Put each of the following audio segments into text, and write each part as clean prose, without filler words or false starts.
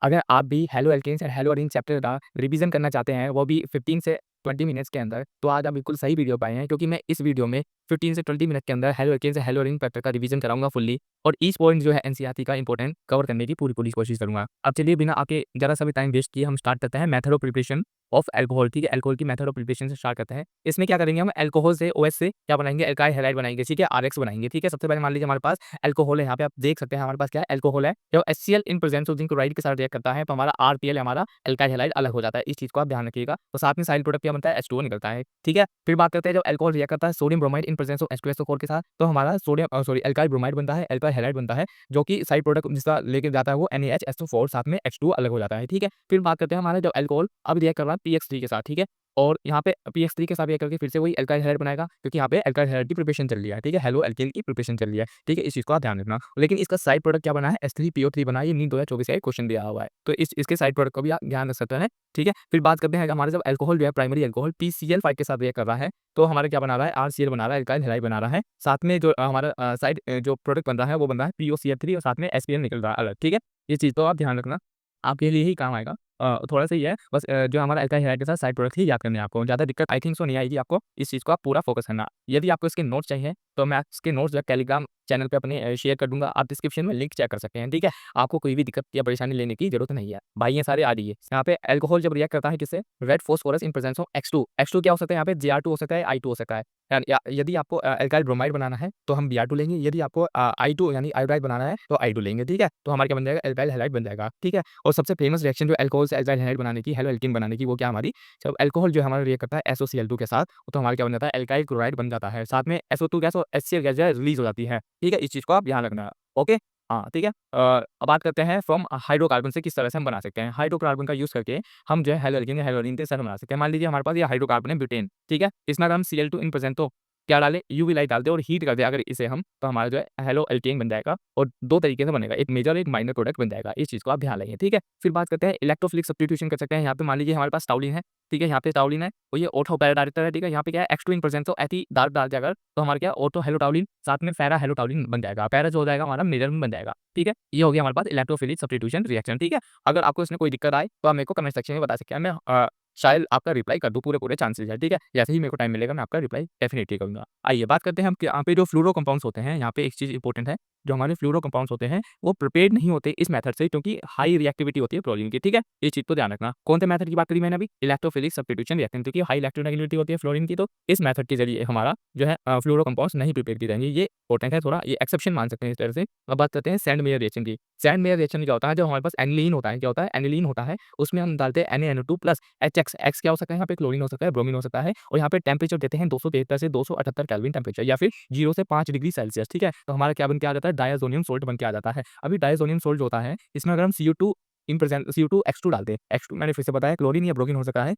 अगर आप भी haloalkanes and haloarenes chapter का रिवीजन करना चाहते हैं, वो भी 15 से 20 मिनट्स के अंदर, तो आज आप बिल्कुल सही वीडियो पाए हैं, क्योंकि मैं इस वीडियो में 15 से 20 मिनट के अंदर haloalkanes and haloarenes chapter का रिवीजन कराऊंगा फुल्ली, और ईच पॉइंट जो है एनसीईआरटी का इंपॉर्टेंट कवर करने की पूरी पूरी कोशिश करूंगा। अब चलिए बिना आपके जरा सा भी टाइम वेस्ट किए हम स्टार्ट करते हैं method of preparation of alcohol. ठीक है, एल्कोहल की मेथड ऑफ प्रिपरेशन से स्टार्ट करते हैं। इसमें क्या करेंगे, हम एल्कोहल से ओएच से क्या बनाएंगे, एल्काइल हैलाइड बनाएंगे। ठीक है, आरएक्स बनाएंगे। ठीक है, सबसे पहले मान लीजिए हमारे पास एल्कोहल है, यहाँ पे आप देख सकते हैं हमारे पास क्या है, एल्कोहल है। जब HCl in presence of zinc chloride के साथ रिएक्ट करता है तो हमारा आरपीएल हमारा एल्काइल हैलाइड अलग हो जाता है। इस चीज को आप ध्यान रखिएगा। तो साथ में साइड प्रोडक्ट क्या बनता है, H2O निकलता है। ठीक है, फिर बात करते हैं जब एल्कोहल रिएक्ट करता है sodium bromide in presence of H2SO4 के साथ, तो हमारा सोडियम सॉरी एल्काइल ब्रोमाइड बनता है, एल्काइल हैलाइड बनता है, जो कि साइड प्रोडक्ट जिसका लेके जाता है वो NaHSO4, साथ में H2O अलग हो जाता है। ठीक है, फिर बात करते हैं हमारा जब एल्कोहल अब रिएक्ट कर रहा है पीएक्स3 के साथ। ठीक है, और यहाँ पे पीएक्स3 के साथ रिएक्ट करके फिर से वही एल्काइल हैलाइड बनाएगा, क्योंकि यहाँ पे एल्काइल हैलाइड की प्रिपरेशन चल रही है। ठीक है, हेलो एल्केन की प्रिपरेशन चल रही है। ठीक है, इस चीज को आप ध्यान रखना। लेकिन इसका साइड प्रोडक्ट क्या बना है, H3PO3 बना है। ये नीट 2024 का क्वेश्चन दिया हुआ है, तो इसके साइड प्रोडक्ट को भी आप ध्यान रख सकते हैं। ठीक है, फिर बात करते हैं हमारे जब एल्कोहल जो है प्राइमरी एल्कोहल PCl5 के साथ रिएक्ट कर रहा है, तो हमारा क्या बना रहा है, RCl बना रहा है, एल्काइल हैलाइड बना रहा है। साथ में जो हमारा साइड जो प्रोडक्ट बन रहा है वो बन रहा है POCl3, और साथ में HPl निकल रहा है अलग। ठीक है, ये चीज तो आप ध्यान रखना, आपके लिए ही काम आएगा। थोड़ा सा ही है बस, जो हमारा एल्काइल हैलाइड के साथ साइड प्रोडक्ट ही याद करने हैं आपको। ज़्यादा दिक्कत आई थिंक सो नहीं आएगी आपको। इस चीज़ को आप पूरा फोकस करना। यदि आपको इसके नोट्स चाहिए तो मैं इसके नोट्स जो है टेलीग्राम चैनल पे अपने शेयर कर दूंगा, आप डिस्क्रिप्शन में लिंक चेक कर सकते हैं। ठीक है, आपको कोई भी दिक्कत या परेशानी लेने की जरूरत नहीं है भाई, ये सारे आ रही है। यहाँ पे एल्कोहल जब रिएक्ट करता है किससे, red phosphorus in presence of X2। X2 क्या हो सकता है, यहाँ पे Gr2 हो सकता है, I2 हो सकता है। यदि आपको एल्काइल ब्रोमाइड बनाना है तो हम Br2 लेंगे, यदि आपको I2 यानी आयोडाइड बनाना है तो I2 लेंगे। ठीक है, तो हमारा क्या बन जाएगा, एल्काइल हैलाइड बन जाएगा। ठीक है, और सबसे फेमस रिएक्शन जो एल्कोहल से एल्काइल हैलाइड बनाने की, हेलो एल्कीन बनाने की, वो क्या हमारी, जब एल्कोहल जो हमारा रिएक्ट करता है SOCl2 के साथ, तो हमारा क्या बन जाता है, एल्काइल क्लोराइड बन जाता है। साथ में SO2 गैस और HCl गैस जो है रिलीज हो जाती है। ठीक है, इस चीज को आप ध्यान रखना। ओके, हाँ ठीक है। अब बात करते हैं फ्रॉम हाइड्रोकार्बन से किस तरह से हम बना सकते हैं। हाइड्रोकार्बन का यूज करके हम जो है हेलो एल्कीन या हेलो एल्कीन के साथ बना सकते हैं। मान लीजिए हमारे पास ये हाइड्रोकार्बन है ब्यूटेन। ठीक है, इसमें अगर हम Cl2 इन प्रेजेंट, तो क्या डालें, यूवी लाइट डाल दे और हीट कर दे अगर इसे हम, तो हमारा जो है हेलो एल्केन बन जाएगा। और दो तरीके से बनेगा, एक मेजर एक माइनर प्रोडक्ट बन जाएगा। इस चीज को आप ध्यान रखिए। ठीक है, फिर बात करते हैं इलेक्ट्रोफिलिक सब्स्टिट्यूशन कर सकते हैं। यहाँ पे मान लीजिए हमारे पास टाउलिन है। ठीक है, यहाँ पे टाउलिन है और ये ऑटो पैरा डायरेक्टर है। ठीक है, यहाँ पे क्या है, X2 इन प्रेजेंस तो एथी डार्क डाल जाएगा, तो हमारा क्या, ऑटो हेलो टाउलिन, साथ में फेरा हेलो टाउलिन बन जाएगा। पैरा जो हो जाएगा हमारा मेजर में बन जाएगा। ठीक है, ये हो गया हमारे पास इलेक्ट्रोफिलिक सब्स्टिट्यूशन रिएक्शन। ठीक है, अगर आपको इसमें कोई दिक्कत आए तो आप मेरे को कमेंट सेक्शन में बता सकते हैं, मैं शायद आपका रिप्लाई कर दूँ, पूरे चांसेस है। ठीक है, जैसे ही मेरे को टाइम मिलेगा मैं आपका रिप्लाई डेफिनेटली करूँगा। आइए बात करते हैं हम यहाँ पे जो फ्लोरो कंपाउंड्स होते हैं। यहाँ पे एक चीज़ इंपॉर्टेंट है, जो हमारे फ्लोरो कंपाउंड्स होते हैं वो प्रिपेयर्ड नहीं होते इस मेथड से, क्योंकि हाई रिएक्टिविटी होती है फ्लोरीन की। ठीक है, ये चीज़ तो ध्यान रखना। कौन से मेथड की बात करी मैंने अभी, इलेक्ट्रोफिलिक सब्स्टिट्यूशन रिएक्शन, क्योंकि हाई इलेक्ट्रोनेगेटिविटी होती है फ्लोरीन की, तो इस मेथड के जरिए हमारा जो है फ्लोरो कंपाउंड्स नहीं प्रिपेयर की जाएंगे। ये इंपॉर्टेंट है थोड़ा, ये एक्सेप्शन मान सकते हैं इस तरह से। अब बात करते हैं सैंड मेयर रिएक्शन की। सैंड मेयर रिएक्शन क्या होता है, जो हमारे पास एनिलीन होता है, क्या होता है, एनिलीन होता है, उसमें हम डालते हैं NaNO2 प्लस HX। एक्स क्या हो सकता है, यहाँ पे क्लोरीन हो सकता है, ब्रोमीन हो सकता है, और यहाँ पे टेम्परेचर देते हैं 273 से 278 केल्विन टेम्परेचर, या फिर 0 से 5 डिग्री सेल्सियस। ठीक है, तो हमारा क्या बन के आ जाता है, डायजोनियम सोल्ट बन के आ जाता है। अभी डायजोनियम सोल्ट जो होता है, इसमें अगर हम CO2 in present CO2 X2 डालते हैं, X2 मैंने फिर से बताया क्लोरीन या ब्रोमीन हो सकता है,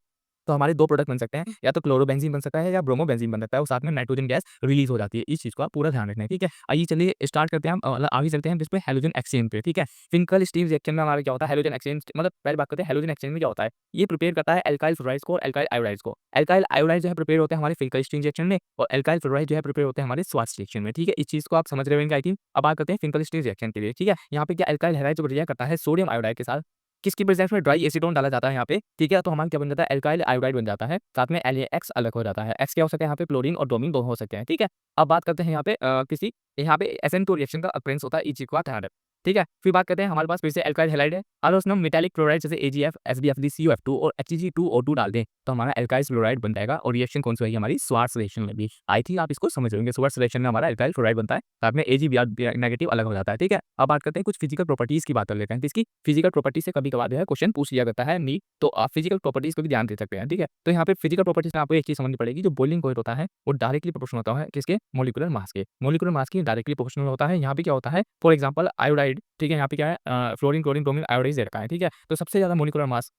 तो हमारे दो प्रोडक्ट बन सकते हैं, या तो क्लोरोबेंजीन बन सकता है या ब्रोमोबेंजीन बन सकता है, और साथ में नाइट्रोजन गैस रिलीज हो जाती है। इस चीज को आप पूरा ध्यान रखना है। ठीक है, आइए चलिए स्टार्ट करते हैं हम, आगे चलते हैं जिस पे हेलोजन एक्सचेंज पे। ठीक है, फिंकल स्टीव रिएक्शन में हमारा क्या होता है, हेलोजन एक्सचेंज, मतलब पहले बात करते हैं हेलोजन एक्सचेंज में क्या होता है। ये प्रिपेयर करता है एल्काइल फ्लोराइड्स को और एल्काइल आयोडाइड्स को। एल्काइल आयोडाइड जो है प्रिपेयर होते हैं हमारे फिंकल स्टीव रिएक्शन में, और एल्काइल फ्लोराइड जो है प्रिपेयर होते हैं हमारे स्वास रिएक्शन में। ठीक है, इस चीज को आप समझ रहे होंगे आई थिंक। अब बात करते हैं फिंकल स्टीव रिएक्शन के लिए। ठीक है, यहाँ पे क्या एल्काइल हैलाइड जो रिएक्ट करता है सोडियम आयोडाइड के साथ, किसकी प्रेजेंस में, ड्राई एसीटोन डाला जाता है यहाँ पे। ठीक है, तो हमारा क्या बन जाता है, एल्काइल आयोडाइड बन जाता है, साथ में LaX अलग हो जाता है। X क्या हो सकता है यहाँ पे, क्लोरीन और ब्रोमीन दोनों हो सकते हैं। ठीक है, अब बात करते हैं यहाँ पे यहाँ पे SN2 रिएक्शन का अक्रेंस होता है, इस चीज को ध्यान रखें। ठीक है, फिर बात करते हैं हमारे पास फिर से एल्काइल हैलाइड है, अगर उसमें हम मेटालिक क्लोराइड जैसे AgF SbFd CuF2 और HEG2O2 डाल दें, तो हमारा एल्काइल फ्लोराइड बन जाएगा। और रिएक्शन कौन सी होगी, हमारी स्वार्ट्ज रिएक्शन में भी। आई थिंक आप इसको समझ रहे होंगे, स्वार्ट्ज रिएक्शन में हमारा एल्काइल फ्लोराइड बनता है, साथ में Ag नेगेटिव अलग हो जाता है। ठीक है, अब बात करते हैं कुछ फिजिकल प्रॉपर्टीज की बात कर लेते हैं। इसकी फिजिकल प्रॉपर्टीज से कभी कभार जो है क्वेश्चन पूछ लिया जाता है नीट, तो आप फिजिकल प्रॉपर्टीज को भी ध्यान दे सकते हैं। ठीक है, तो यहाँ पे फिजिकल प्रॉपर्टीज में आपको एक चीज समझनी पड़ेगी, जो बॉइलिंग पॉइंट होता है वो डायरेक्टली प्रोपोर्शनल होता है किसके, मोलिकुलर मास के। मोलिकुलर मास की डायरेक्टली प्रोपोर्शनल होता है। यहाँ पे क्या होता है, फॉर एग्जाम्पल आयोडाइड। ठीक है, यहाँ पे क्या है, फ्लोरीन क्लोरीन ब्रोमीन आयोडाइड दे रखा है। ठीक है, तो सबसे ज्यादा मोलिकुलर मास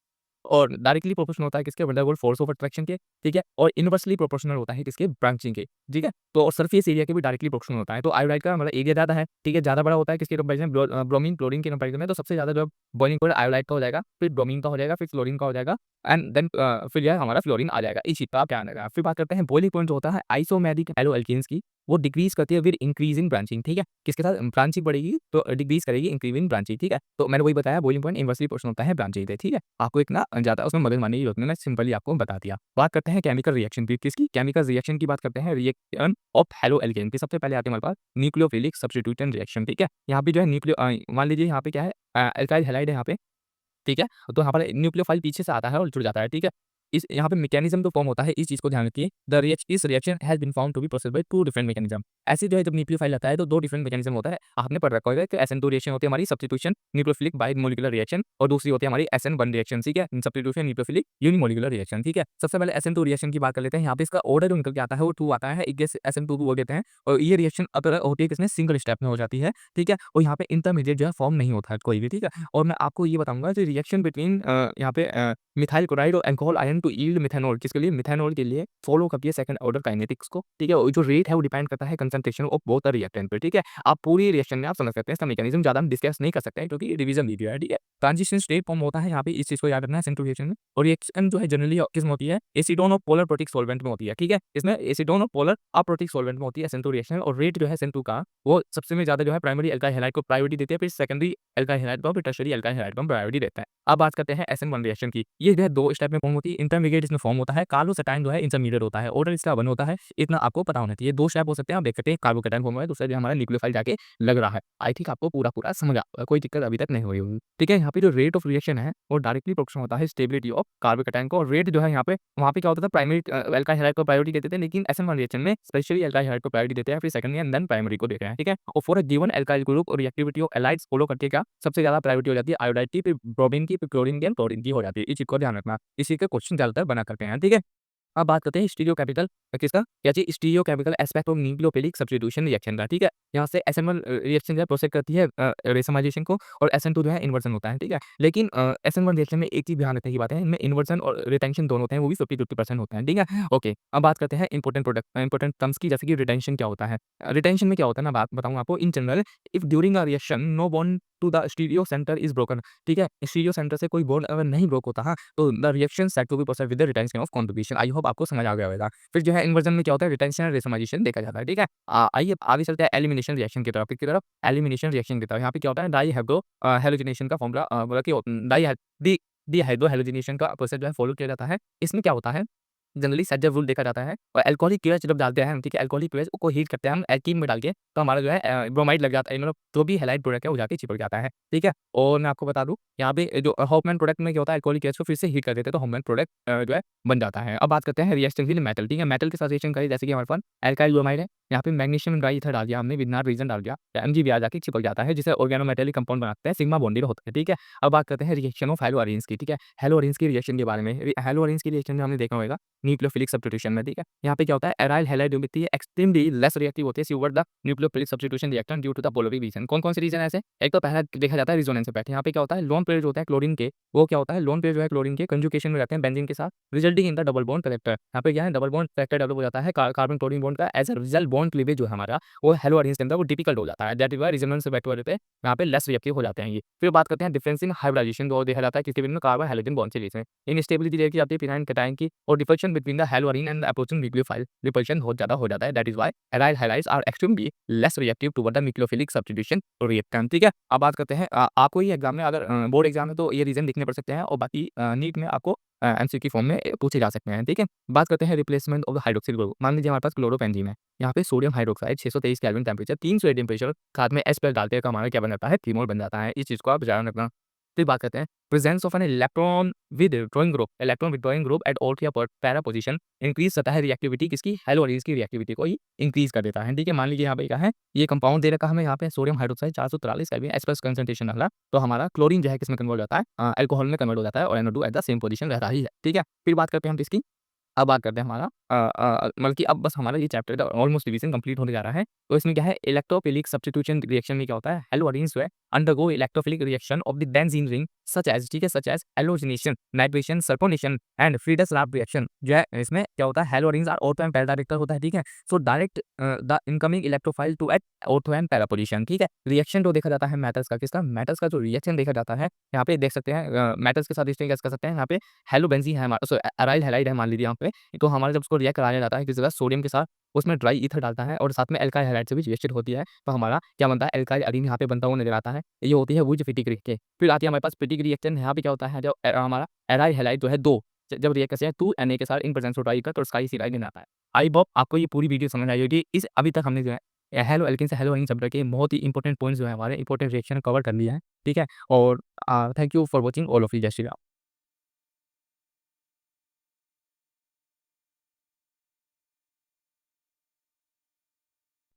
और डायरेक्टली प्रोपोर्शनल होता है किसके, वंडरवॉल फोर्स ऑफ अट्रैक्शन के। ठीक है, और इनवर्सली प्रोपोर्शनल होता है किसके, ब्रांचिंग के। ठीक है, तो और सरफेस एरिया के भी डायरेक्टली प्रोपोर्शनल होता है। तो आयोडाइड का मतलब एरिया ज्यादा है। ठीक है, ज्यादा बड़ा होता है किसके कंपैरिजन, ब्रोमीन क्लोरीन के कंपैरिजन में। तो सबसे ज्यादा जो बॉइलिंग पॉइंट आयोडाइड का हो जाएगा, फिर ब्रोमीन का हो जाएगा, फिर क्लोरीन का हो जाएगा, एंड देन फिर यह हमारा फ्लोरीन आ जाएगा। इस चीज का आप ध्यान रखना। फिर बात करते हैं बॉइलिंग पॉइंट जो होता है आइसोमेरिक हेलो एल्कीन्स की। वो डिक्रीज़ करती है विद इंक्रीज़ इन ब्रांचिंग, ठीक है? किसके साथ? ब्रांचिंग बढ़ेगी तो डिक्रीज़ करेगी इंक्रीज़ इन ब्रांचिंग, ठीक है? तो मैंने वही बताया बॉइलिंग पॉइंट इनवर्सली प्रोपोर्शनल होता है ब्रांचिंग से, ठीक है? आपको इतना ज़्यादा उसमें मगज मारने की ज़रूरत नहीं है, मैंने सिंपली आपको बता दिया। बात करते हैं केमिकल रिएक्शन की, किसकी? केमिकल रिएक्शन की बात करते हैं, रिएक्शन ऑफ हेलो एल्केन की। सबसे पहले आती है हमारे पास न्यूक्लियोफिलिक सब्स्टिट्यूशन रिएक्शन, ठीक है? यहाँ पे जो है मान लीजिए यहाँ पे क्या है अल्काइल हैलाइड है यहाँ पे, ठीक है? तो यहाँ पर न्यूक्लियोफाइल पीछे से आता है और जुड़ जाता है, ठीक है? इस यहाँ पे मैकेनिज़्म तो फॉर्म होता है, इस चीज़ को ध्यान रखिए। इस reaction has been found to be processed by 2 different mechanism. ऐसे जो है जब न्यूक्लियोफाइल आता है तो 2 डिफरेंट मैकेनिज़्म होता है। आपने पढ़ रखा होगा कि SN2 रिएक्शन होती है हमारी सब्स्टिट्यूशन न्यूक्लियोफिलिक बाइमोलिकुलर रिएक्शन और दूसरी होती है हमारी SN1 रिएक्शन, ठीक है? सब्स्टिट्यूशन न्यूक्लियोफिलिक यूनिमोलिकुलर रिएक्शन, ठीक है? सबसे पहले SN2 रिएक्शन की बात कर लेते हैं। यहाँ पे इसका ऑर्डर जो निकल के आता है वो 2 आता है। एक जैसे SN2 को बोल देते हैं और ये रिएक्शन अगर होती है किसमें? सिंगल स्टेप में हो जाती है, ठीक है? और यहाँ पे इंटरमीडिएट जो है फॉर्म नहीं होता है कोई भी, ठीक है? और मैं आपको ये बताऊँगा कि रिएक्शन बिटवीन यहाँ पे मिथाइल क्लोराइड और alcohol ion to yield methanol, किसके लिए? मिथेनॉल के लिए फॉलो करती है सेकंड ऑर्डर काइनेटिक्स को, ठीक है? और जो रेट है वो डिपेंड करता है concentration of both the reactant पे, ठीक है? आप पूरी रिएक्शन में आप समझ सकते हैं, इसका मैकेनिज्म ज़्यादा हम डिस्कस नहीं कर सकते हैं क्योंकि रिवीजन वीडियो है, ठीक है? ट्रांजिशन स्टेट फॉर्म होता है यहाँ पे, इस चीज़ को याद रखना है SN2 रिएक्शन में। और रिएक्शन जो है जनरली किसमें होती है? एसीटोन और पोलर प्रोटिक सॉल्वेंट में होती है, ठीक है? इसमें एसीटोन और पोलर अप्रोटिक सॉल्वेंट में होती है SN2 रिएक्शन और रेट जो है SN2 का वो सबसे में ज़्यादा जो है प्राइमरी एल्काइल हैलाइड को प्रायोरिटी देती है, फिर सेकेंडरी एल्काइल हैलाइड को, फिर टर्शियरी एल्काइल हैलाइड को प्रायोरिटी देता है। अब बात करते हैं SN1 रिएक्शन की। ये जो है 2 स्टेप में फॉर्म होती है, इंटरमीडिएट इसमें फॉर्म होता है, कार्बोकेटायन जो है इंटरमीडिएट होता है, ऑर्डर इसका 1 होता है, इतना आपको पता होना चाहिए। 2 स्टेप हो सकते हैं, आप देख सकते हैं कार्बोकेटायन फॉर्म हुआ है, दूसरा जो हमारा न्यूक्लियोफाइल जाके लग रहा है। आई थिंक आपको पूरा-पूरा समझ आ कोई दिक्कत अभी तक नहीं हुई होगी, ठीक है? यहाँ पे जो रेट ऑफ रिएक्शन है, वो डायरेक्टली प्रोपोर्शनल होता है स्टेबिलिटी ऑफ कार्बोकेटायन को और रेट जो है यहाँ पे वहाँ पे क्या होता था प्राइमरी एल्काइल हैलाइड को प्रायोरिटी देते थे, लेकिन SN1 रिएक्शन में स्पेशली एल्काइल हैलाइड को प्रायोरिटी देते हैं, फिर सेकेंडरी एंड देन प्राइमरी को देते हैं, ठीक है? और for a given alkyl group और रिएक्टिविटी ऑफ हैलाइड्स फॉलो करके क्या सबसे ज़्यादा प्रायोरिटी हो जाती है आयोडाइड की, फिर ब्रोमीन की, फिर क्लोरीन की एंड फ्लोरीन की हो जाती है। इस चीज़ को ध्यान रखना। इसी के क्वेश्चन ज़्यादातर बना करते हैं, ठीक है? अब बात करते हैं स्टीरियोकेमिकल किसका? क्या चीज़? Stereochemical aspect of nucleophilic substitution reaction का, ठीक है? यहाँ से SN1 रिएक्शन जो है प्रोसेस करती है रेसमाइजेशन को और SN2 जो है इन्वर्जन होता है, ठीक है? लेकिन SN1 रिएक्शन में एक चीज़ ध्यान रखने की बात है, इनमें इन्वर्जन और रिटेंशन दोनों होते हैं, वो भी 50-50% होते हैं, ठीक है? ओके, अब बात करते हैं इंपोर्टेंट टर्म्स की, जैसे कि रिटेंशन क्या होता है? रिटेंशन में क्या होता है, मैं बात बताऊँ आपको in general, if during a reaction no bond to the stereo center is broken, ठीक है? स्टीरियो सेंटर से कोई बॉन्ड अगर नहीं ब्रोक होता, हाँ, तो the reaction set to be processed with the retention of contribution. I hope आपको समझ आ गया होगा। फिर जो है इन्वर्जन में क्या होता है? रिटेंशन एंड रेसमाइजेशन देखा जाता है, ठीक है? आइए आगे चलते हैं एलिमिनेशन रिएक्शन की तरफ, किसकी तरफ? एलिमिनेशन रिएक्शन की तरफ। यहाँ पे क्या होता है? डाइहाइड्रो हैलोजिनेशन का फॉर्मूला मतलब कि डाई डी डिहाइड्रो हैलोजिनेशन का प्रोसेस जो है फॉलो किया जाता है। इसमें क्या होता है? जनरली सेट रूल देखा जाता है और अल्कोहलिक केएच जब डालते हैं हम, ठीक है? अल्कोहलिक केएच को हीट करते हैं हम एल्कीन में डाल के, तो हमारा जो है ब्रोमाइड लग जाता है, मतलब जो भी हैलाइड प्रोडक्ट है वो जाके चिपक जाता है, ठीक है? और मैं आपको बता दूँ यहाँ पे जो हॉफमैन प्रोडक्ट में क्या होता है, अल्कोहलिक केएच को फिर से हीट कर देते हैं तो हॉफमैन प्रोडक्ट जो है बन जाता है। अब बात करते हैं रिएक्शन विद मेटल, ठीक है? मेटल के साथ रिएक्शन करें, जैसे कि हमारे पास एल्काइल ब्रोमाइड है, यहाँ पे मैग्नीशियम डाई ईथर डाल दिया हमने, विद नॉट रीजन डाल दिया, MgBr जाके चिपक जाता है, जिसे ऑर्गेनोमेटेलिक कंपाउंड बनाते हैं, सिग्मा बॉन्डेड होता है, ठीक है? अब बात करते हैं रिएक्शन ऑफ हैलोअरीन्स की, ठीक है? हैलोअरीन्स की रिएक्शन के बारे में। हैलोअरीन्स की रिएक्शन में हमने देखा होगा न्यूक्लियोफिलिक सब्स्टिट्यूशन में, ठीक है? यहाँ पे क्या होता है? एराइल हैलाइड जो होती है एक्सट्रीमली लेस रिएक्टिव होती है toward the nucleophilic substitution reaction due to the polar reason. कौन-कौन से रीजन है ऐसे? एक तो पहला देखा जाता है रेजोनेंस इफेक्ट। यहाँ पे क्या होता है? लोन पेयर जो होता है क्लोरीन के, वो क्या होता है? लोन पेयर जो है क्लोरीन के कंजुगेशन में रहते हैं बेंजीन के साथ, resulting in the double bond character. यहाँ पे क्या है? डबल बॉन्ड करेक्टर डेवलप हो जाता है कार्बन क्लोरीन बॉन्ड का, as a result bond cleavage जो है हमारा वो हैलोअरीन्स के अंदर वो डिफिकल्ट हो जाता है। That is why resonance effect वाले पे यहाँ पे लेस रिएक्टिव हो जाते हैं ये। फिर बात करते हैं डिफरेंस इन हाइब्रिडाइजेशन, जो देखा जाता है किसके बीच में? कार्बन हाइड्रोजन बॉन्ड के बीच में। इनस्टेबिलिटी देखी जाती है फिनाइल कैटायन की और difference between the haloarene and approaching nucleophile repulsion बहुत ज़्यादा हो जाता है। That is why aryl halides are extremely less reactive toward the nucleophilic substitution reactant, ठीक है? अब बात करते हैं आपको ये एग्जाम में अगर बोर्ड एग्जाम में तो ये रीजन लिखने पड़ सकते हैं और बाकी नीट में आपको एमसीक्यू फॉर्म में पूछे जा सकते हैं, ठीक है? बात करते हैं replacement of the hydroxyl group. मान लीजिए हमारे पास क्लोरोबेंजीन है, यहाँ पे sodium hydroxide 623 kelvin temperature 300 temperature खाद में H+ डालते हैं तो हमारा क्या बन जाता है? थीमोल बन जाता है। इस चीज़ को आप ध्यान रखना। फिर बात करते हैं presence of an electron withdrawing group at all para position increase करता है रिएक्टिविटी किसकी? हैलोअरीन्स की रिएक्टिविटी को ही इंक्रीज कर देता है, ठीक है? मान लीजिए यहाँ पे क्या है? ये कंपाउंड दे रखा है हमें यहाँ पे sodium hydroxide 443 kelvin H+ concentration डाला, तो हमारा क्लोरीन जो है किसमें कन्वर्ट हो जाता है? अल्कोहल में कन्वर्ट हो जाता है और NO2 at the same position रहता ही है, ठीक है? फिर बात करते हैं हम इसकी। अब बात करते हैं हमारा मतलब कि अब बस हमारा ये चैप्टर ऑलमोस्ट रिवीजन कंप्लीट होने जा रहा है। तो इसमें क्या है? इलेक्ट्रोफिलिक सब्स्टिट्यूशन रिएक्शन में क्या होता है? हैलोअरीन्स जो है undergo electrophilic reaction of the benzene ring such as, ठीक है? Such as halogenation, nitration, sulphonation and Friedel Crafts reaction जो है इसमें क्या होता है? Haloarenes are ortho and para director होता है, ठीक है? So direct the incoming electrophile to at ortho and para position, ठीक है? रिएक्शन जो देखा जाता है मेटल्स का, किसका? मेटल्स का जो रिएक्शन देखा जाता है, यहाँ पे देख सकते हैं मेटल्स के साथ डिस्टिंग्विश कर सकते हैं। यहाँ पे हैलोबेंजीन है हमारा, सॉरी एराइल हैलाइड है मान लीजिए यहाँ पे, तो हमारा जब उसको रिएक्ट कराया जाता है किसी जगह सोडियम के साथ, उसमें ड्राई ईथर डालता है और साथ में एल्काइल हैलाइड से भी रिएक्शन होती है, तो हमारा क्या बनता है एल्काइल अरीन यहाँ पे बनता हुआ नज़र आता है। ये होती है वुड-फिटिक रिएक्शन। फिर आती है हमारे पास फिटिक रिएक्शन, यहाँ पे क्या होता है जब हमारा एराइल हैलाइड जो है 2 जब रिएक्ट करते हैं 2 Na के साथ in presence of dry ether तो स्काई सी राइडिन आता है। आई होप आपको ये पूरी वीडियो समझ आई होगी। इस अभी तक हमने जो है हेलो एल्केन से हेलो एरीन चैप्टर के बहुत ही इंपॉर्टेंट पॉइंट्स जो है हमारे इंपॉर्टेंट रिएक्शन कवर कर लिया है, ठीक है? और thank you for watching all of you. जय श्री राम।